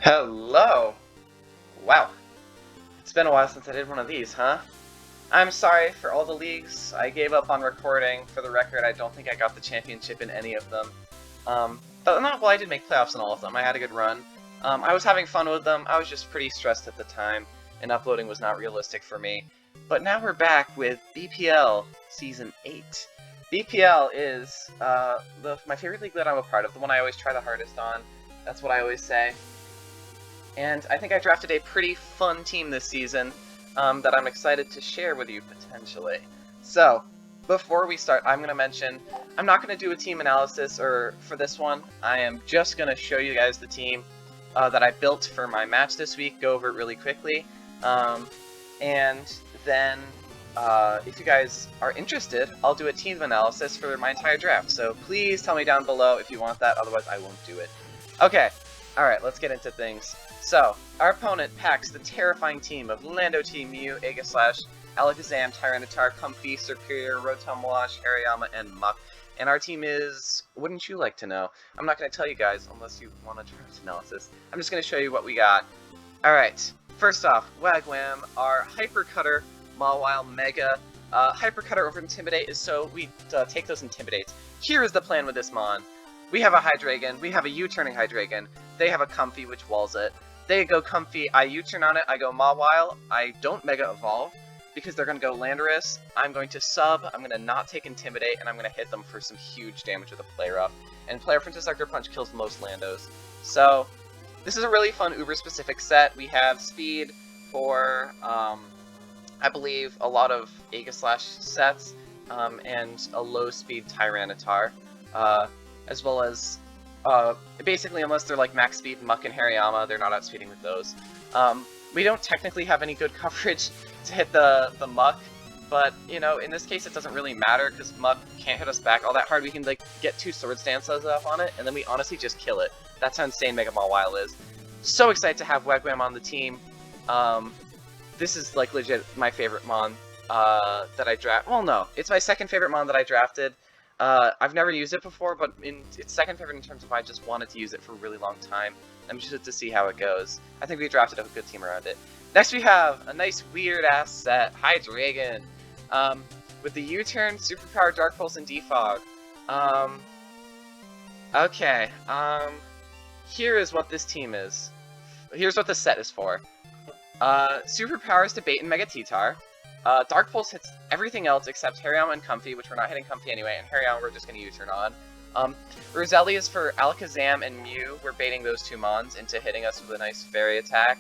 Hello! Wow, it's been a while since I did one of these, huh? I'm sorry for all the leagues. I gave up on recording. For the record, I don't think I got the championship in any of them. But no, well, I did make playoffs in all of them. I had a good run. I was having fun with them. I was just pretty stressed at the time, and uploading was not realistic for me. But now we're back with BPL Season 8. BPL is my favorite league that I'm a part of, the one I always try the hardest on. That's what I always say. And I think I drafted a pretty fun team this season that I'm excited to share with you, potentially. So, before we start, I'm going to mention, I'm not going to do a team analysis for this one. I am just going to show you guys the team that I built for my match this week, go over it really quickly. And then, if you guys are interested, I'll do a team analysis for my entire draft. So please tell me down below if you want that, otherwise I won't do it. Okay, alright, let's get into things. So, our opponent packs the terrifying team of Lando T, Mew, Aegislash, Alakazam, Tyranitar, Comfey, Serperior, Rotom-Wash, Hariyama, and Muk. And our team is, wouldn't you like to know? I'm not going to tell you guys unless you want a draft analysis. I'm just going to show you what we got. Alright, first off, Wagwam, our Hyper Cutter, Mawile, Mega. Hyper Cutter over Intimidate is so we take those Intimidates. Here is the plan with this Mon. We have a Hydreigon, we have a U-turning Hydreigon, they have a Comfey which walls it. They go Comfey, I U-turn on it, I go Mawile, I don't Mega Evolve, because they're going to go Landorus, I'm going to sub, I'm going to not take Intimidate, and I'm going to hit them for some huge damage with a Play Rough. And Play Rough into Sucker Punch kills most Landos. So, this is a really fun Uber-specific set. We have speed for, I believe, a lot of Aegislash sets, and a low-speed Tyranitar, as well as basically, unless they're like max speed Muk and Hariyama, they're not outspeeding with those. We don't technically have any good coverage to hit the Muk, but, you know, in this case it doesn't really matter, because Muk can't hit us back all that hard. We can, like, get 2 Swords Dances up on it, and then we honestly just kill it. That's how insane Mega Mawile is. So excited to have Wagwam on the team. This is, like, legit my favorite Mon that I draft. Well, no, it's my second favorite Mon that I drafted. I've never used it before, but it's second favorite in terms of I just wanted to use it for a really long time. I'm interested to see how it goes. I think we drafted a good team around it. Next we have a nice weird-ass set, Hydreigon, with the U-turn, Superpower, Dark Pulse, and Defog. Okay, here is what this team is. Here's what this set is for. Superpowers to bait and Mega T-Tar. Dark Pulse hits everything else except Hariyama and Comfey, which we're not hitting Comfey anyway, and Hariyama we're just going to U-turn on. Roselli is for Alakazam and Mew. We're baiting those 2 Mons into hitting us with a nice Fairy attack.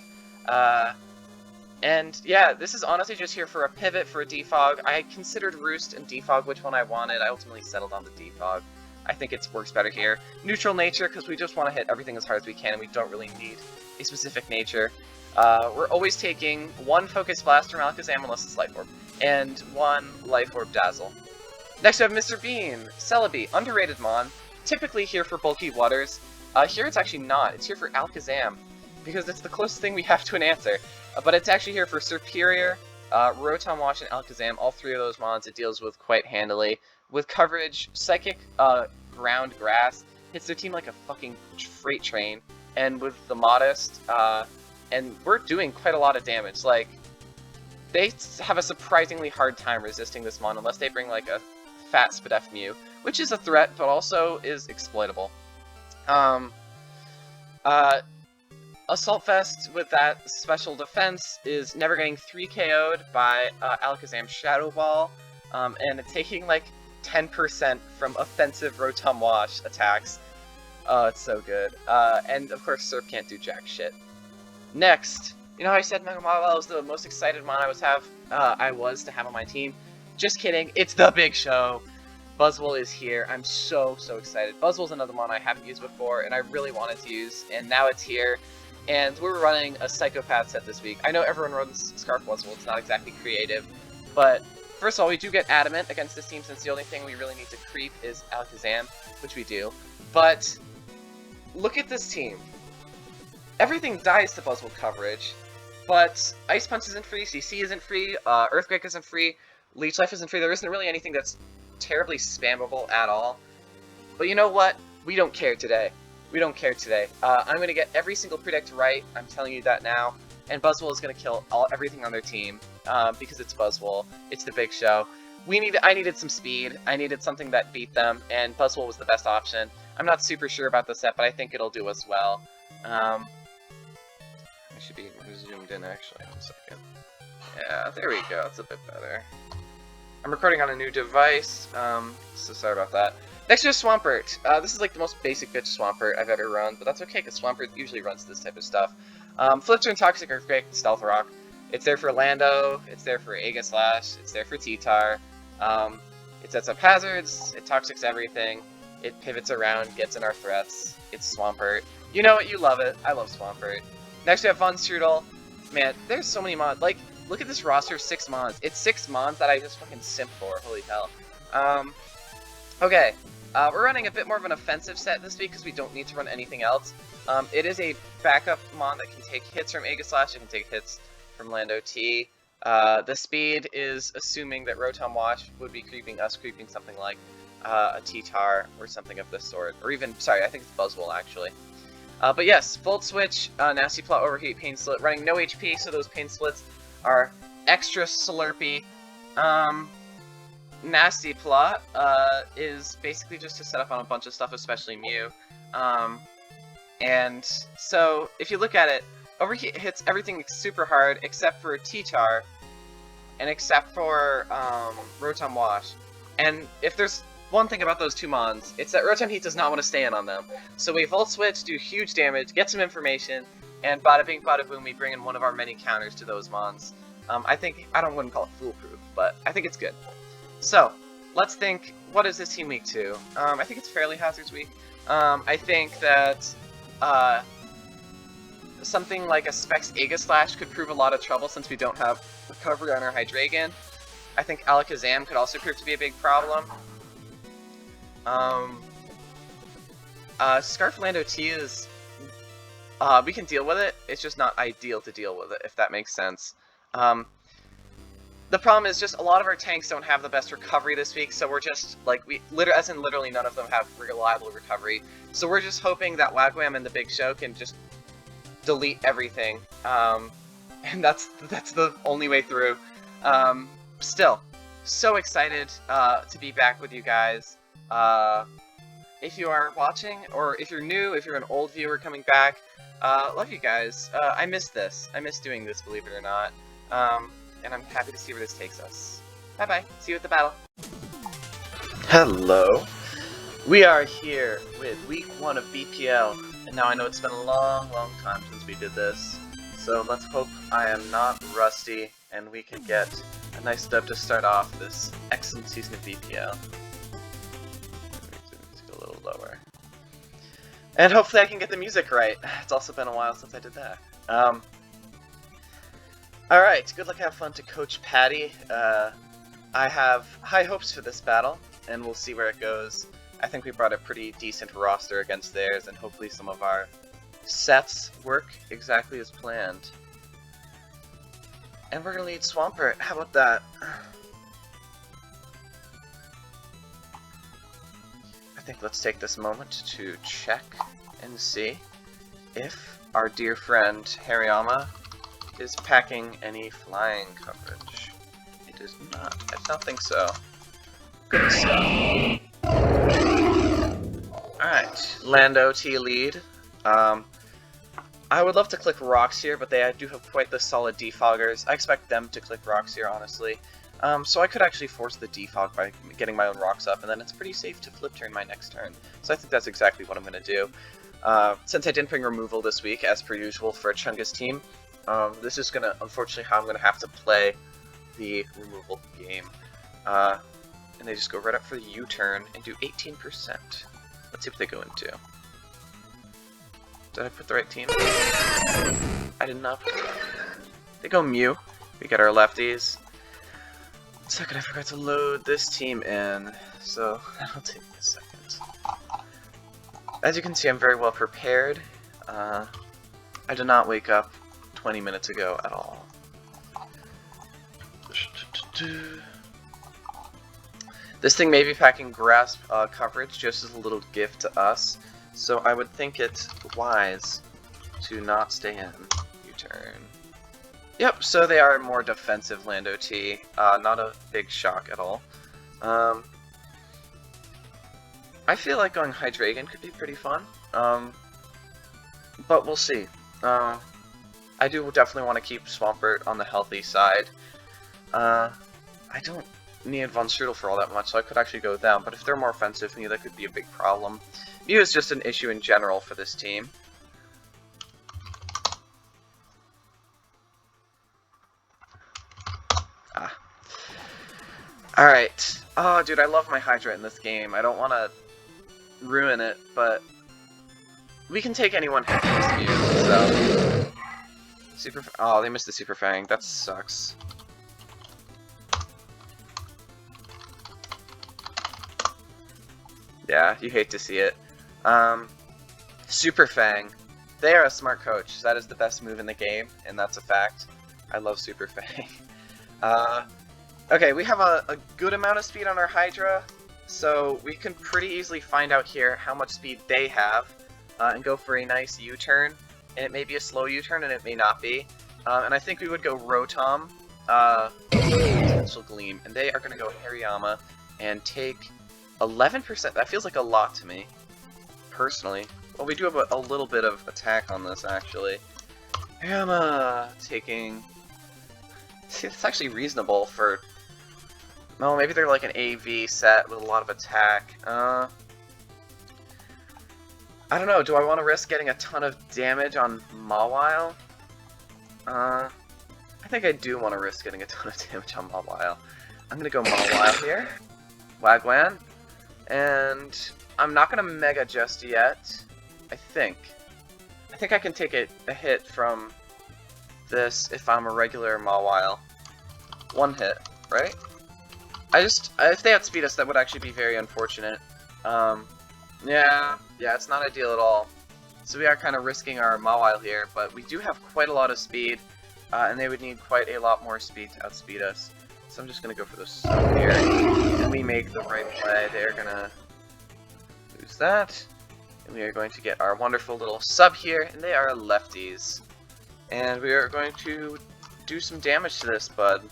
And yeah, this is honestly just here for a pivot for a Defog. I considered Roost and Defog which one I wanted. I ultimately settled on the Defog. I think it works better here. Neutral nature, because we just want to hit everything as hard as we can, and we don't really need a specific nature. We're always taking 1 Focus Blast from Alakazam unless it's Life Orb, and 1 Life Orb Dazzle. Next we have Mr. Bean, Celebi, underrated Mon, typically here for bulky waters. Here it's actually not, it's here for Alakazam, because it's the closest thing we have to an answer. But it's actually here for Serperior, Rotom-Wash, and Alakazam, all 3 of those Mons it deals with quite handily. With coverage, Psychic, Ground, Grass, hits their team like a fucking freight train, and with the Modest, and we're doing quite a lot of damage. Like, they have a surprisingly hard time resisting this Mon unless they bring like a fat Spadef Mew, which is a threat, but also is exploitable. Assault Vest with that special defense is never getting 3 KO'd by Alakazam Shadow Ball, and it's taking like 10% from offensive Rotom-Wash attacks. Oh, it's so good. And of course Serp can't do jack shit. Next, you know how I said Mega Mawile was the most excited Mon I was to have on my team? Just kidding, it's the big show! Buzzwole is here. I'm so excited. Buzzwole's another Mon I haven't used before, and I really wanted to use, and now it's here. And we're running a Psychopath set this week. I know everyone runs Scarf Buzzwole, it's not exactly creative, but first of all, we do get Adamant against this team since the only thing we really need to creep is Alakazam, which we do. But look at this team. Everything dies to Buzzwole coverage, but Ice Punch isn't free, CC isn't free, Earthquake isn't free, Leech Life isn't free. There isn't really anything that's terribly spammable at all. But you know what? We don't care today. We don't care today. I'm going to get every single predict right. I'm telling you that now. And Buzzwole is going to kill everything on their team because it's Buzzwole. It's the big show. I needed some speed. I needed something that beat them, and Buzzwole was the best option. I'm not super sure about the set, but I think it'll do us well. I should be zoomed in, actually. 1 second. Yeah, there we go. It's a bit better. I'm recording on a new device, so sorry about that. Next to Swampert. This is like the most basic bitch Swampert I've ever run, but that's okay, because Swampert usually runs this type of stuff. Flipster and Toxic Earthquake, Stealth Rock. It's there for Lando, it's there for Aegislash, it's there for T-Tar. It sets up hazards, it toxics everything, it pivots around, gets in our threats. It's Swampert. You know it, you love it. I love Swampert. Next we have Von Strudel. Man, there's so many mods. Like, look at this roster of 6 mods. It's 6 mods that I just fucking simp for. Holy hell. Okay. We're running a bit more of an offensive set this week because we don't need to run anything else. It is a backup mon that can take hits from Aegislash, it can take hits from Lando T. The speed is assuming that Rotom Wash would be creeping something like a T-Tar or something of this sort. Or even, sorry, I think it's Buzzwole actually. But yes, Volt Switch, Nasty Plot, Overheat, Pain Slit, running no HP, so those Pain Slits are extra slurpy. Nasty Plot is basically just to set up on a bunch of stuff, especially Mew. And so, if you look at it, Overheat hits everything super hard except for T-Tar and except for Rotom Wash. And if there's one thing about those 2 mons, it's that Rotom Heat does not want to stay in on them. So we Volt Switch, do huge damage, get some information, and bada bing bada boom, we bring in one of our many counters to those mons. I wouldn't call it foolproof, but I think it's good. So, let's think, what is this team week 2? I think it's fairly Hazards week. I think that something like a Specs Aegislash could prove a lot of trouble since we don't have recovery on our Hydreigon. I think Alakazam could also prove to be a big problem. Scarf Lando T is... we can deal with it, it's just not ideal to deal with it, if that makes sense. The problem is just a lot of our tanks don't have the best recovery this week, so we're just, like, literally none of them have reliable recovery. So we're just hoping that Wagwam and the Big Show can just delete everything. And that's the only way through. Still, so excited to be back with you guys. If you are watching, or if you're new, if you're an old viewer coming back, love you guys. I miss this. I miss doing this, believe it or not. And I'm happy to see where this takes us. Bye-bye. See you at the battle. Hello. We are here with week 1 of BPL. And now I know it's been a long, long time since we did this. So let's hope I am not rusty and we can get a nice dub to start off this excellent season of BPL. Let's go a little lower. And hopefully I can get the music right. It's also been a while since I did that. Alright, good luck, have fun to Coach Patty. I have high hopes for this battle, and we'll see where it goes. I think we brought a pretty decent roster against theirs, and hopefully some of our sets work exactly as planned. And we're gonna lead Swampert, how about that? I think let's take this moment to check and see if our dear friend Hariyama is packing any flying coverage. It is not. I don't think so. Good stuff. Alright, Lando T lead. I would love to click rocks here, but they do have quite the solid defoggers. I expect them to click rocks here, honestly. So I could actually force the defog by getting my own rocks up, and then it's pretty safe to flip turn my next turn. So I think that's exactly what I'm going to do. Since I didn't bring removal this week, as per usual for a Chungus team, this is gonna, unfortunately, how I'm gonna have to play the removal game. And they just go right up for the U-turn and do 18%. Let's see what they go into. Did I put the right team? I did not put the right team. They go Mew. We get our lefties. 1 second, I forgot to load this team in, so that'll take me a second. As you can see, I'm very well prepared. I did not wake up 20 minutes ago at all. This thing may be packing grasp coverage just as a little gift to us. So I would think it wise to not stay in. U-turn. Yep, so they are more defensive Land OT. Not a big shock at all. I feel like going Hydreigon could be pretty fun. But we'll see. I do definitely want to keep Swampert on the healthy side. I don't need Von Strudel for all that much, so I could actually go down. But if they're more offensive, Mew, that could be a big problem. Mew is just an issue in general for this team. Alright. Oh, dude, I love my Hydra in this game. I don't want to ruin it, but we can take anyone hit from this Mew, so... Oh, they missed the Super Fang. That sucks. Yeah, you hate to see it. Super Fang. They are a smart coach. That is the best move in the game, and that's a fact. I love Super Fang. Okay, we have a good amount of speed on our Hydra, so we can pretty easily find out here how much speed they have, and go for a nice U-turn. And it may be a slow U-turn, and it may not be. And I think we would go Rotom, Potential Gleam, and they are going to go Hariyama and take 11%. That feels like a lot to me, personally. Well, we do have a little bit of attack on this, actually. Hariyama taking... See, it's actually reasonable for... Well, maybe they're like an AV set with a lot of attack. I don't know, do I want to risk getting a ton of damage on Mawile? I think I do want to risk getting a ton of damage on Mawile. I'm gonna go Mawile here. Wagwan. And I'm not gonna Mega just yet. I think I can take a hit from this if I'm a regular Mawile. One hit, right? If they outspeed us, that would actually be very unfortunate. Yeah, it's not ideal at all. So we are kind of risking our Mawile here, but we do have quite a lot of speed, and they would need quite a lot more speed to outspeed us. So I'm just going to go for this here, and we make the right play. They're going to lose that, and we are going to get our wonderful little sub here, and they are lefties. And we are going to do some damage to this bud.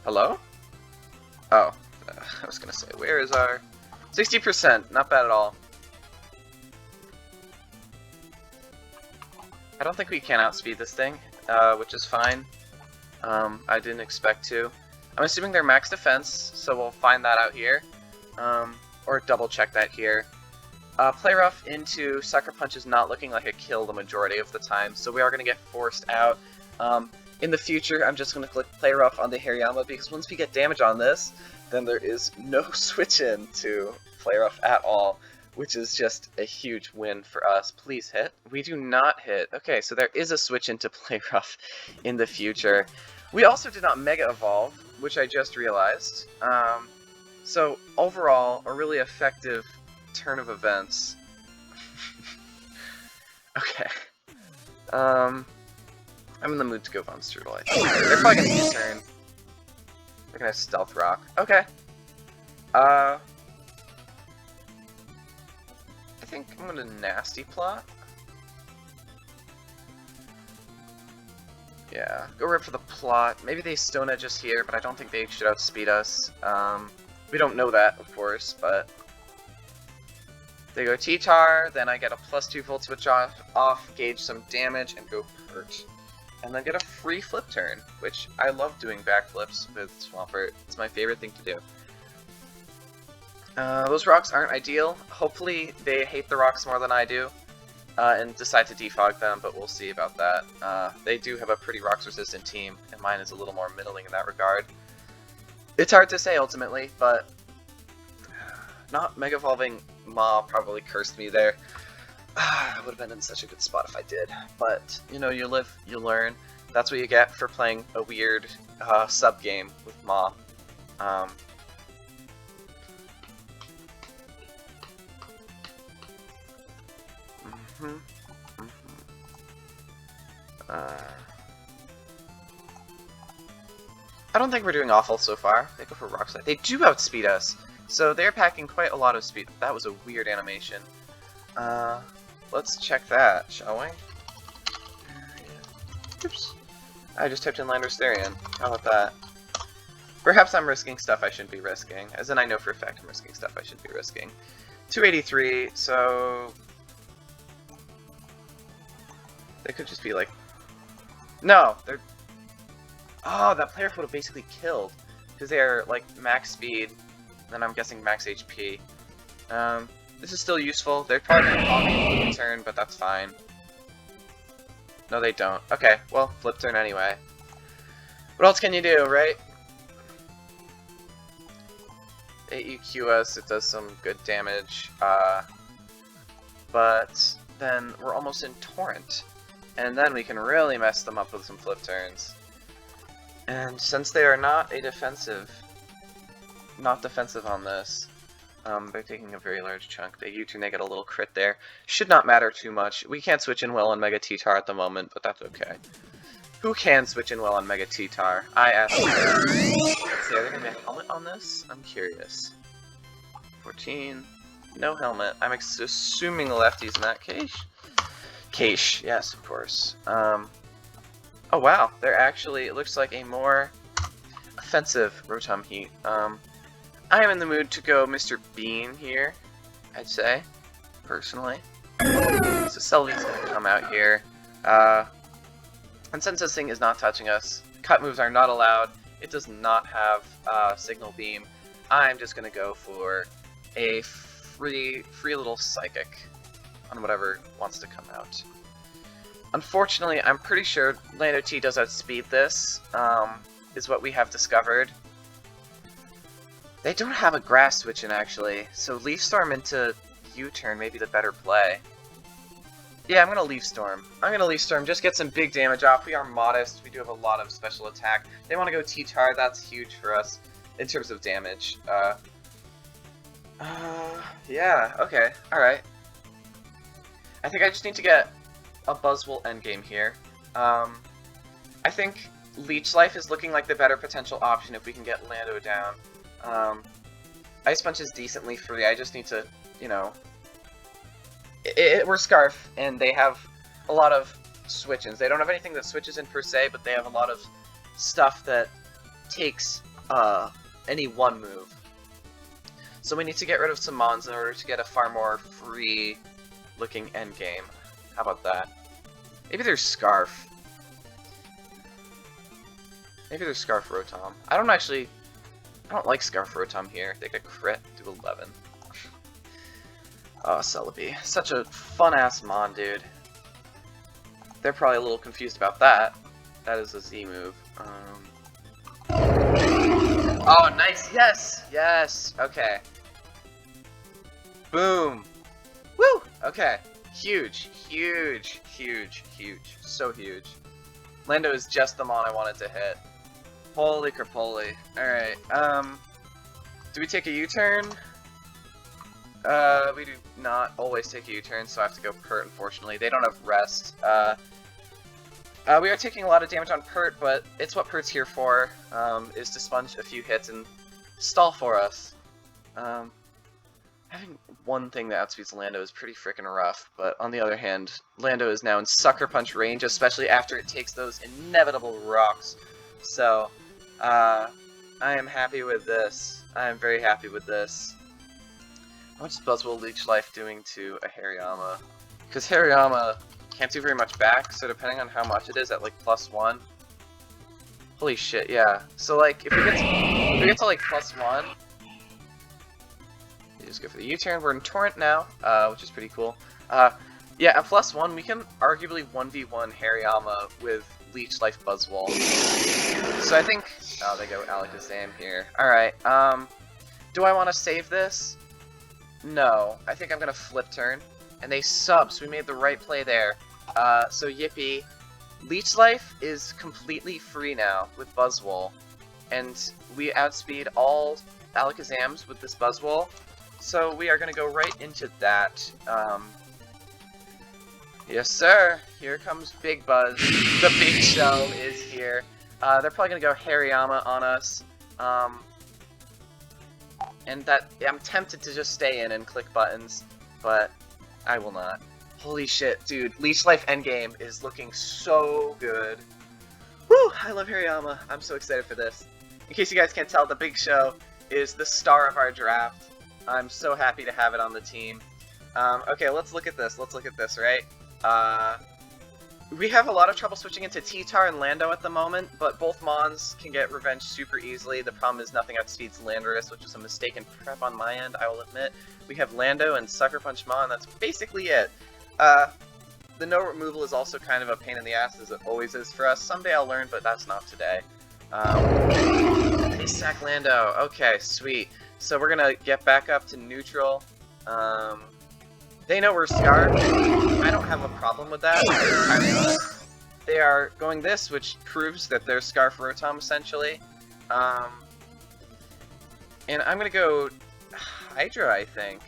Hello? Oh, I was gonna say, where is our... 60%, not bad at all. I don't think we can outspeed this thing, which is fine. I didn't expect to. I'm assuming they're max defense, so we'll find that out here. Or double check that here. Play Rough into Sucker Punch is not looking like a kill the majority of the time, so we are going to get forced out. In the future, I'm just going to click Play Rough on the Hariyama, because once we get damage on this, then there is no switch in to Play Rough at all, which is just a huge win for us. Please hit. We do not hit. Okay, so there is a switch into Play Rough in the future. We also did not Mega Evolve, which I just realized. So overall, a really effective turn of events. Okay. I'm in the mood to go Von Strudel, I think. They're probably gonna U-turn. They're gonna Stealth Rock. Okay. I think I'm gonna Nasty Plot. Yeah, go right for the plot. Maybe they Stone Edge us here, but I don't think they should outspeed us. We don't know that, of course, but... They go T-Tar, then I get a +2 volt switch off, gauge some damage, and go Pert. And then get a free flip turn, which I love doing backflips with Swampert. It's my favorite thing to do. Those rocks aren't ideal. Hopefully they hate the rocks more than I do, and decide to defog them, but we'll see about that. They do have a pretty rocks-resistant team, and mine is a little more middling in that regard. It's hard to say, ultimately, but not Mega Evolving Ma probably cursed me there. I would have been in such a good spot if I did. But, you know, you live, you learn. That's what you get for playing a weird sub-game with Ma. I don't think we're doing awful so far. They go for Rock Slide. They do outspeed us. So they're packing quite a lot of speed. That was a weird animation. Let's check that, shall we? Oops. I just typed in Landersterian. How about that? Perhaps I'm risking stuff I shouldn't be risking. As in, I know for a fact I'm risking stuff I shouldn't be risking. 283, so... They could just be like... No! They're... Oh, that player would have basically killed. Because they're, like, max speed, and I'm guessing max HP. This is still useful. They're probably going to call me flip turn, but that's fine. No, they don't. Okay, well, flip turn anyway. What else can you do, right? AEQS, it does some good damage, but then we're almost in Torrent, and then we can really mess them up with some flip turns. And since they are not defensive on this, they're taking a very large chunk. They U-turn, they get a little crit there. Should not matter too much. We can't switch in well on Mega T-Tar at the moment, but that's okay. Who can switch in well on Mega T-Tar? I ask you. Let's see, are they gonna make a helmet on this? I'm curious. 14. No helmet. I'm assuming the lefties in that case. Case, yes, of course. Oh wow, they're actually, it looks like a more offensive Rotom Heat. I am in the mood to go Mr. Bean here, I'd say, personally. So Celebi's gonna come out here. And since this thing is not touching us, cut moves are not allowed, it does not have Signal Beam, I'm just gonna go for a free little Psychic on whatever wants to come out. Unfortunately, I'm pretty sure Lando T does outspeed this, is what we have discovered. They don't have a Grass switch in, actually, so Leaf Storm into U-turn may be the better play. Yeah, I'm gonna Leaf Storm. I'm gonna Leaf Storm, just get some big damage off. We are modest, we do have a lot of special attack. They want to go T-Tar, that's huge for us in terms of damage. Yeah, okay, alright. I think I just need to get a Buzzwole endgame here. I think Leech Life is looking like the better potential option if we can get Lando down. Ice Punch is decently free, I just need to, you know... we're Scarf, and they have a lot of switch-ins. They don't have anything that switches in per se, but they have a lot of stuff that takes any one move. So we need to get rid of some Mons in order to get a far more free-looking endgame. How about that? Maybe there's Scarf. Maybe there's Scarf Rotom. I don't like Scarf Rotom here. They get crit to 11. Oh, Celebi. Such a fun-ass Mon, dude. They're probably a little confused about that. That is a Z move. Oh, nice! Yes! Yes! Okay. Boom! Woo! Okay. Huge. Huge. Huge. Huge. So huge. Lando is just the Mon I wanted to hit. Holy crapoli. Alright, do we take a U-turn? We do not always take a U-turn, so I have to go Pert, unfortunately. They don't have Rest. We are taking a lot of damage on Pert, but it's what Pert's here for, is to sponge a few hits and stall for us. Having one thing that outspeeds Lando is pretty freaking rough, but on the other hand, Lando is now in Sucker Punch range, especially after it takes those inevitable rocks. So, I am happy with this. I am very happy with this. How much is Buzzwole Leech Life doing to a Hariyama? Because Hariyama can't do very much back, so depending on how much it is at like +1. Holy shit, yeah. So like if we get to like +1, you just go for the U-turn. We're in Torrent now, which is pretty cool. Yeah, at +1 we can arguably 1v1 Hariyama with Leech Life Buzzwole. So I think they go Alakazam here. Alright, do I want to save this? No, I think I'm gonna flip turn, and they sub, so we made the right play there. So yippee. Leech Life is completely free now with Buzzwole, and we outspeed all Alakazams with this Buzzwole, so we are gonna go right into that. Yes sir, here comes Big Buzz. The big show is here. They're probably gonna go Hariyama on us. and that I'm tempted to just stay in and click buttons, but I will not. Holy shit, dude, Leech Life Endgame is looking so good. Woo! I love Hariyama. I'm so excited for this. In case you guys can't tell, the Big Show is the star of our draft. I'm so happy to have it on the team. Okay, let's look at this. Let's look at this, right? We have a lot of trouble switching into T-Tar and Lando at the moment, but both Mons can get revenge super easily. The problem is nothing outspeeds Landorus, which is a mistaken prep on my end, I will admit. We have Lando and Sucker Punch Mon, that's basically it. The no removal is also kind of a pain in the ass, as it always is for us. Someday I'll learn, but that's not today. They sack Lando. Okay, sweet. So we're gonna get back up to neutral. They know we're Scar. I don't have a problem with that. They are going this, which proves that they're Scarf Rotom, essentially. And I'm gonna go Hydra, I think.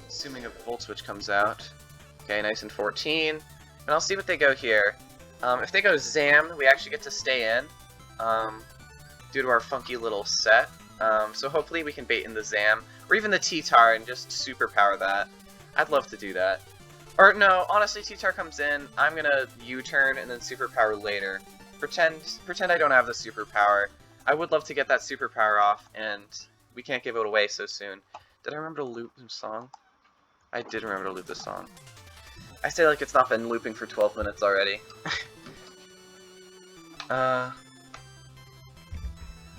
Assuming a Volt Switch comes out. Okay, nice and 14. And I'll see what they go here. If they go Zam, we actually get to stay in. Due to our funky little set. So hopefully we can bait in the Zam, or even the T-Tar and just superpower that. I'd love to do that. Or no, honestly, T-Tar comes in, I'm gonna U-turn and then superpower later. Pretend I don't have the superpower. I would love to get that superpower off, and we can't give it away so soon. Did I remember to loop the song? I did remember to loop the song. I say like it's not been looping for 12 minutes already.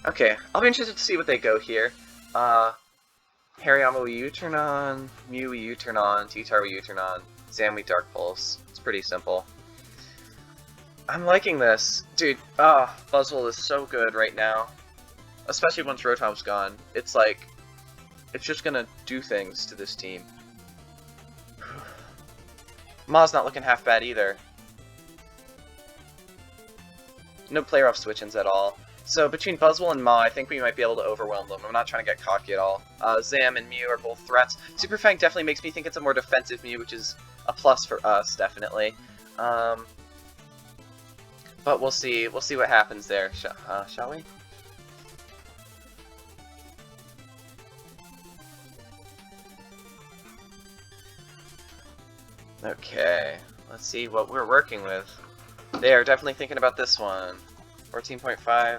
Okay, I'll be interested to see what they go here. Hariyama we U-turn on, Mew we U-turn on, T-Tar we U-turn on, Zam we Dark Pulse. It's pretty simple. I'm liking this. Dude, Buzzwole is so good right now. Especially once Rotom's gone. It's like, it's just gonna do things to this team. Ma's not looking half bad either. No player off switch-ins at all. So between Buzzwole and Ma, I think we might be able to overwhelm them. I'm not trying to get cocky at all. Zam and Mew are both threats. Super Fang definitely makes me think it's a more defensive Mew, which is a plus for us, definitely. But we'll see. We'll see what happens there. Shall we? Okay. Let's see what we're working with. They are definitely thinking about this one. 14.5. I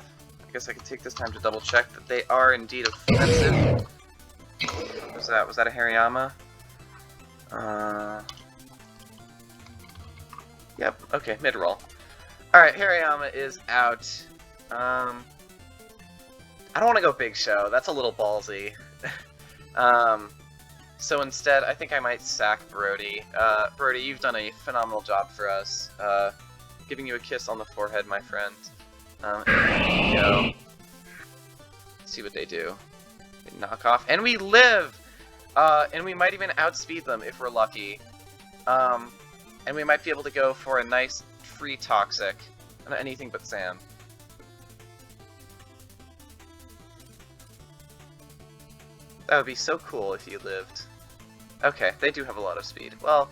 guess I could take this time to double check that they are indeed offensive. What was that? Was that a Hariyama? Yep, okay, mid-roll. Alright, Hariyama is out. I don't want to go Big Show, that's a little ballsy. So instead, I think I might sack Brody. Brody, you've done a phenomenal job for us. Giving you a kiss on the forehead, my friend. There we go. Let's see what they do. They knock off, and we live! And we might even outspeed them if we're lucky. And we might be able to go for a nice free Toxic. Not anything but Sam. That would be so cool if you lived. Okay, they do have a lot of speed. Well,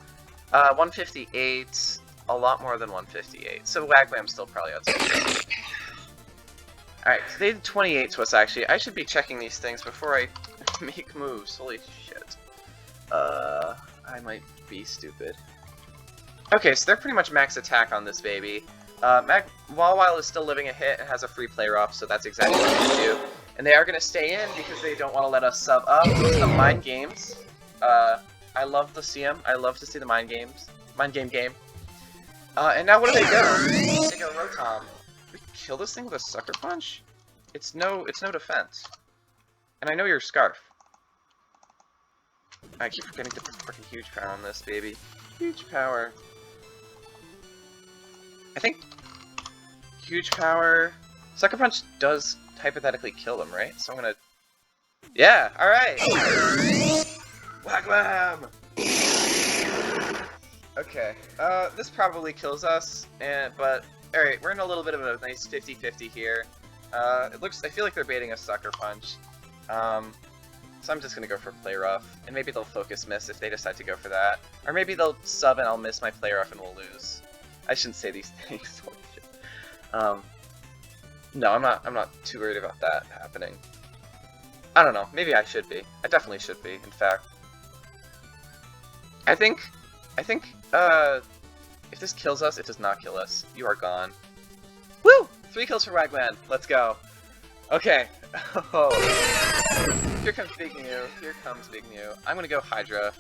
158, a lot more than 158. So Wagwam's still probably outspeed. Alright, they did 28 to us actually. I should be checking these things before I make moves. Holy shit. I might be stupid. Okay, so they're pretty much max attack on this baby. Mawile is still living a hit and has a free player off, so that's exactly what they do. And they are going to stay in because they don't want to let us sub up. Those are the mind games. I love to see them. I love to see the mind games. Mind game. And now what do they go? They go Rotom. We kill this thing with a Sucker Punch? It's no defense. And I know you're Scarf. I keep forgetting to put fucking huge power on this, baby. Huge power. I think huge power. Sucker Punch does hypothetically kill them, right? So I'm gonna. Yeah, alright! Wagwam! Okay, this probably kills us, but alright, we're in a little bit of a nice 50-50 here. I feel like they're baiting a Sucker Punch. So I'm just gonna go for Play Rough, and maybe they'll Focus Miss if they decide to go for that. Or maybe they'll sub and I'll miss my Play Rough and we'll lose. I shouldn't say these things. Holy shit. No, I'm not too worried about that happening. I don't know. Maybe I should be. I definitely should be, in fact. I think, if this kills us, it does not kill us. You are gone. Woo! 3 kills for Wagman. Let's go. Okay. Oh. Here comes Big Mew. Here comes Big Mew. I'm gonna go Hydra.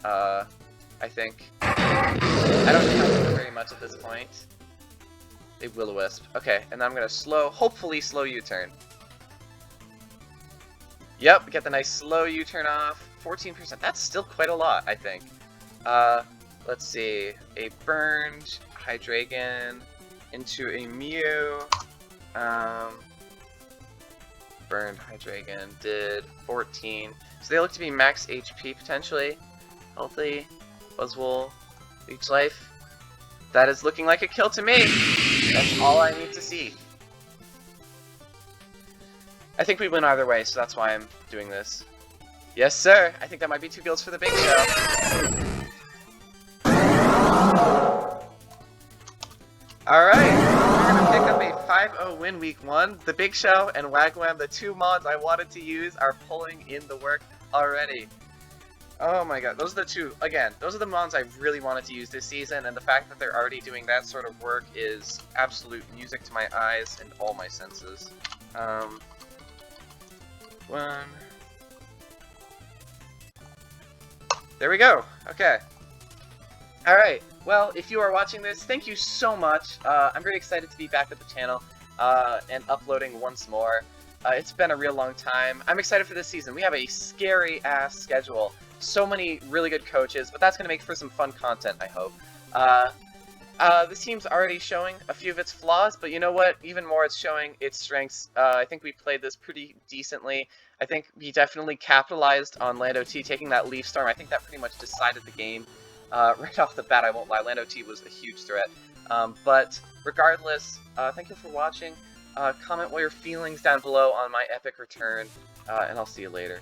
I think. I don't count very much at this point. A Will-O-Wisp. Okay, and then I'm gonna hopefully slow U-turn. Yep, get the nice slow U-turn off. 14%. That's still quite a lot, I think. Let's see. A burned Hydreigon into a Mew. Burned Hydreigon did 14. So they look to be max HP potentially. Healthy. Buzzwole. Leech Life. That is looking like a kill to me. That's all I need to see. I think we win either way, so that's why I'm doing this. Yes, sir. I think that might be 2 kills for the Big Show. Alright, we're gonna pick up a 5-0 win week 1. The Big Show and Wagwan, the 2 mods I wanted to use, are pulling in the work already. Oh my god, those are the 2, again, those are the mods I really wanted to use this season, and the fact that they're already doing that sort of work is absolute music to my eyes and all my senses. There we go, okay. Alright, well, if you are watching this, thank you so much. I'm very excited to be back at the channel and uploading once more. It's been a real long time. I'm excited for this season. We have a scary-ass schedule. So many really good coaches, but that's going to make for some fun content, I hope. This team's already showing a few of its flaws, but you know what? Even more, it's showing its strengths. I think we played this pretty decently. I think we definitely capitalized on Lando T taking that Leaf Storm. I think that pretty much decided the game. Right off the bat, I won't lie, Lando T was a huge threat. But regardless, thank you for watching. Comment what your feelings down below on my epic return, and I'll see you later.